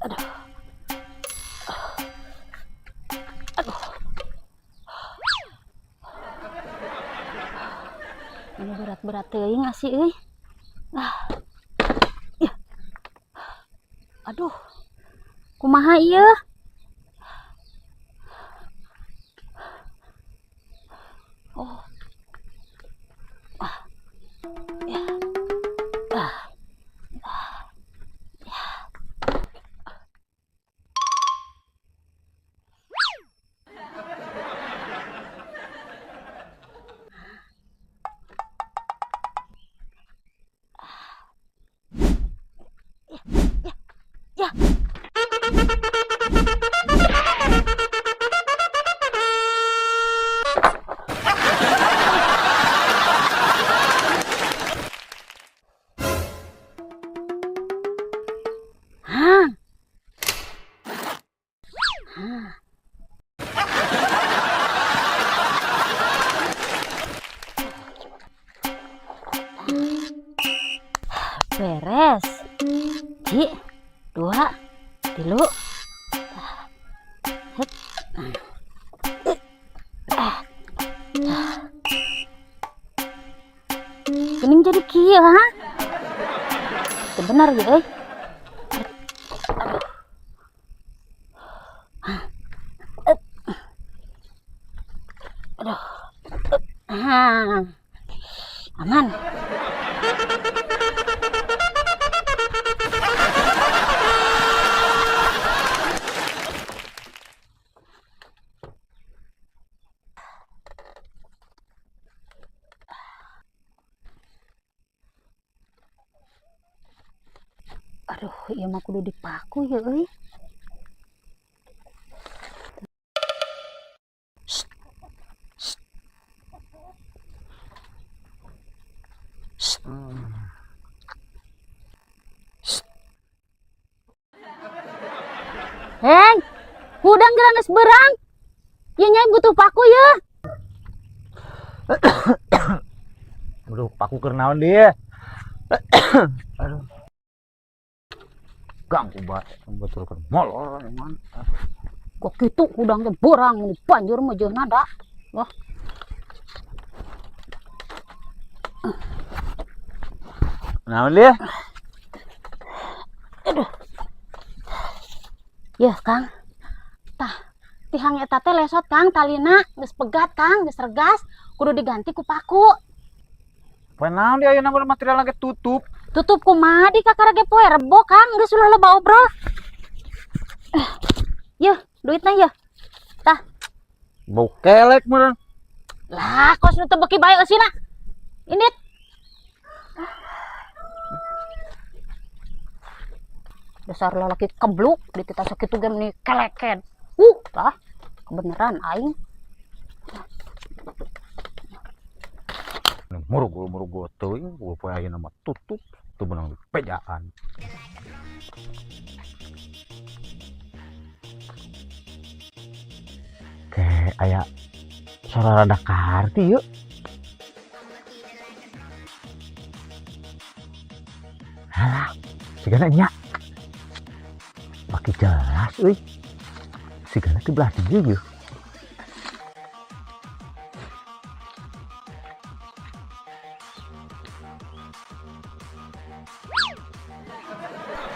Aduh. Aduh. Ini berat-berat teuing ngasih euy. Ya. Aduh. Kumaha ieu? Oh. Ya. Ya. Hah. Hah. Beres. Ci, 2, 3. Gening jadi kieu ha? Bener ya euy. Aduh. Aman. Aduh, ieu mah kudu dipaku ya euy. Hei, hudang geus geus berang. Ieu nyai butuh paku ya. Aduh, paku keur naon dia? Aduh. Ganggu betul kan molor emang. Kok kitu hudang teh berang ini banjur mah jeung nada. Wah. Naon dia? Aduh. Ya, Kang. Tah, tihang eta teh lesot, Kang, talina geus pegat, Kang, geus regas, kudu diganti ku paku. Poe naon dia ayeuna material lagi tutup. Tutup kumaha di kakarage poe rebo, Kang, geus ulah loba obrol. Yeuh, duitna yeuh. Tah. Bau kelek meureun. Lah, kos nu teu beuki bae eusina. Indit. Dasar lalaki kebluk ditita sakitu ge meni keleken. Tah, kebeneran aing. Murugo teuing, poe ayeuna mah tutup, teu beunang pejaan. Kayak aya suara rada karti yuk. Halah, sigana nya. Makin jelas euy. Sigana teh belah dieu yeuh.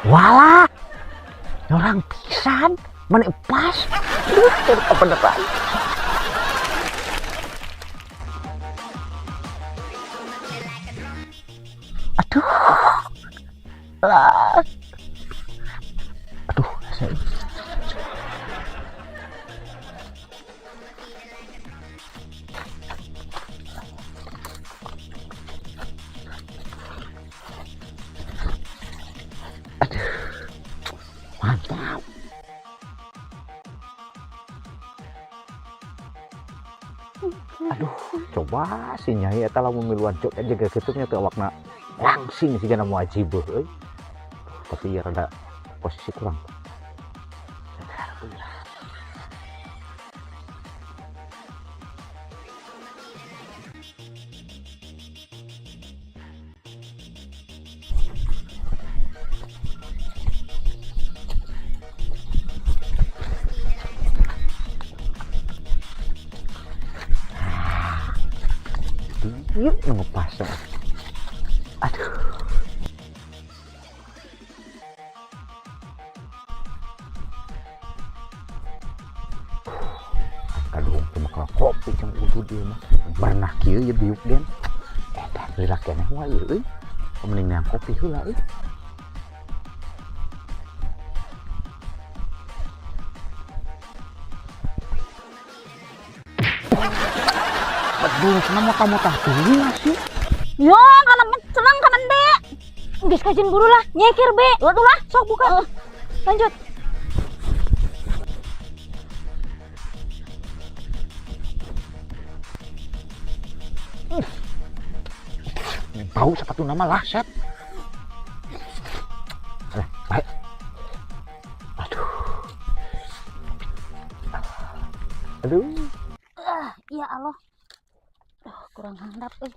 Walah, orang pisan, mana pas, kebeneran. Aduh, aduh, saya. Mantap. Aduh, coba si Nyai eta lamun miluan cok aja ke ketupnya teu awakna langsing sigana wajib euy. Tapi ya rada posisi kurang. yuk ngepas. Aduh. Kadung cuma kalau kopi cuma udah dia mah pernah kieu ya biuk den. Dah lila keneh wae euy. Mending nang kopi heula euy. Betul, kenapa kamu tak pilih masih? Yo, kana senang kanan be. Geus kajin buru lah, nyekir be. Tuh lah, sok buka. Lanjut. Bau sepatu nama lasep. Baik. Aduh. Aduh. Ya Allah. Kurang handap euy.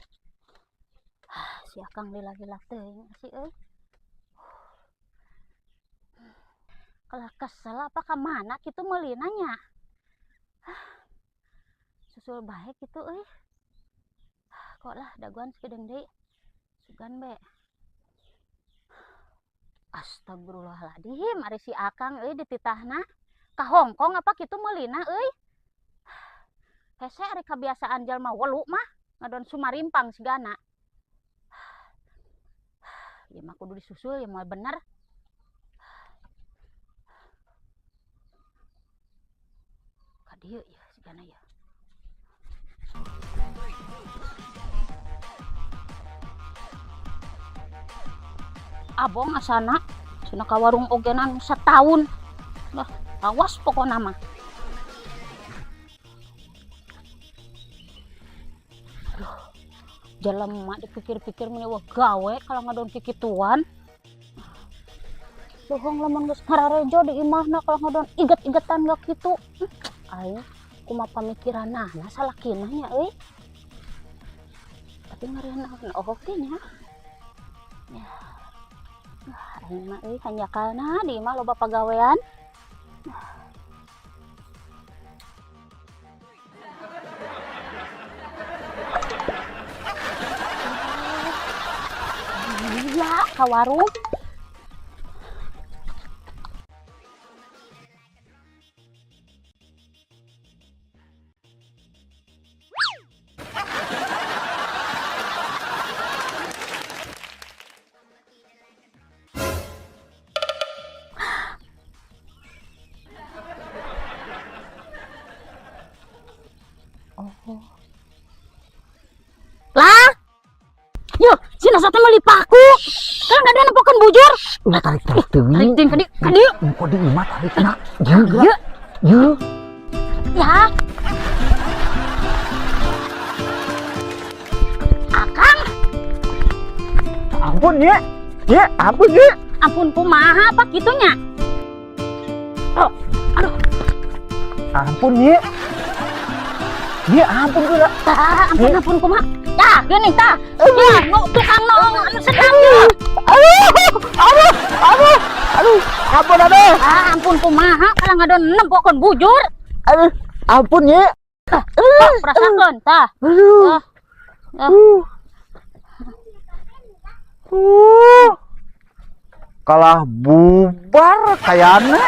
Si Akang lila-lila teuing si euy. Kalah kesel apa ka mana kitu meulina nya. Susul bae kitu euy. Kok lah daguan sakedeung deui. Sugan be. Astagfirullahaladzim, ari si Akang euy dititahna ka Hongkong apa kitu meulina euy. Hese ari kebiasaan jalma welu mah ngadon sumarimpang sigana. Ya mah kudu disusul ya mah bener. Ka dieu ya sigana ya. Abong asana cenah ka warung ogenan setahun. Bah, awas pokona mah. Jelema dipikir-pikir meni wah gawe kalau ngadon kikituan. Bohong lamun geus ngararejo di imahna kalau ngadon iget-igetan gak kitu. Aing kumaha pamikiranna salakina nya euy. Tapi ngarenakeun oge nya. Ya. Aing mah euy hanyakalna di imah loba pagawean. Iya, ka warung. Oh. Lah. Yo, cina sate meuli paku. Kan ada nempokeun bujur. Ulah tarik teuing. Tarik teuing ka dieu. Engko di imah tarikna. Juga. Ye. Ya. Akang. Ampun ye. Ye, ampun ye. Ampun kumaha apa kitunya? Oh, aduh. Ampun ye. Ye, ampun geura. Tah, ampun kumaha. Tah, geuning tah. Ya, nu tukang nolong anu sedang. Aduh, ampun aduh. Ah, ampun kumaha kalau ngadon nempokeun bujur. Aduh, ampun ye. Tah, rasakeun tah. Aduh. Kalah bubar kayana.